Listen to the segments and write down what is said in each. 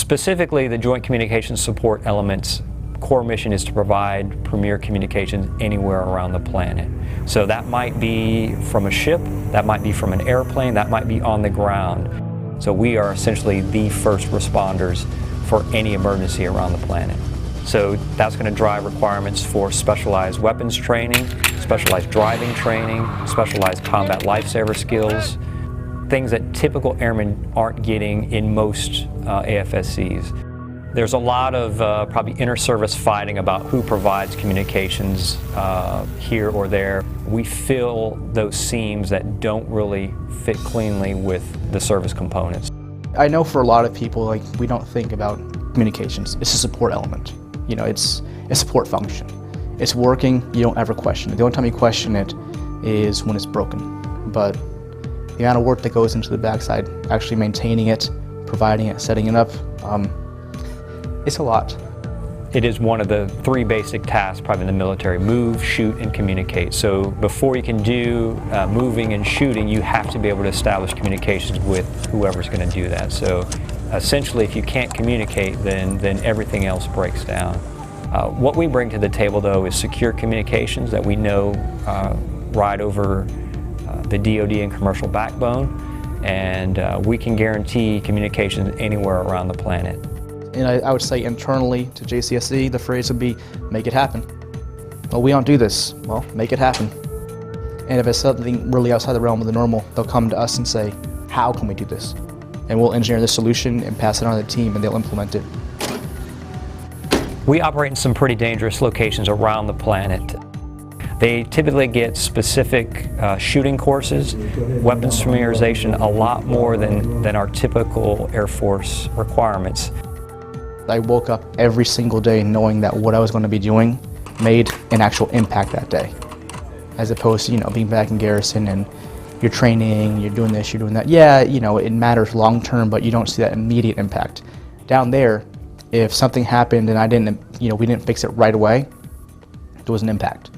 Specifically, the Joint Communications Support Element's core mission is to provide premier communications anywhere around the planet. So that might be from a ship, that might be from an airplane, that might be on the ground. So we are essentially the first responders for any emergency around the planet. So that's going to drive requirements for specialized weapons training, specialized driving training, specialized combat lifesaver skills, things that typical airmen aren't getting in most AFSCs. There's a lot of probably inter-service fighting about who provides communications here or there. We fill those seams that don't really fit cleanly with the service components. I know for a lot of people, like, we don't think about communications. It's a support element. You know, it's a support function. It's working, you don't ever question it. The only time you question it is when it's broken. But the amount of work that goes into the backside, actually maintaining it, providing it, setting it up, it's a lot. It is one of the three basic tasks probably in the military: move, shoot, and communicate. So before you can do moving and shooting, you have to be able to establish communications with whoever's going to do that. So essentially, if you can't communicate, then everything else breaks down. What we bring to the table, though, is secure communications that we know ride over the DoD and commercial backbone, and we can guarantee communications anywhere around the planet. And I would say internally to JCSE, the phrase would be, make it happen. Well, we don't do this. Well, make it happen. And if it's something really outside the realm of the normal, they'll come to us and say, how can we do this? And we'll engineer the solution and pass it on to the team, and they'll implement it. We operate in some pretty dangerous locations around the planet. They typically get specific shooting courses, weapons familiarization, a lot more than our typical Air Force requirements. I woke up every single day knowing that what I was going to be doing made an actual impact that day, as opposed to, you know, being back in garrison and you're training, you're doing this, you're doing that. Yeah, you know, it matters long term, but you don't see that immediate impact. Down there, if something happened and we didn't fix it right away, there was an impact.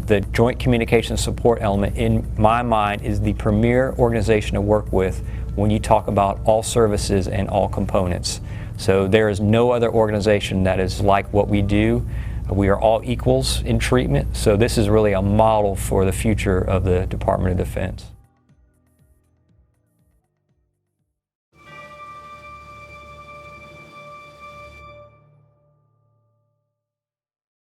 The Joint Communications Support Element, in my mind, is the premier organization to work with when you talk about all services and all components. So there is no other organization that is like what we do. We are all equals in treatment, so this is really a model for the future of the Department of Defense.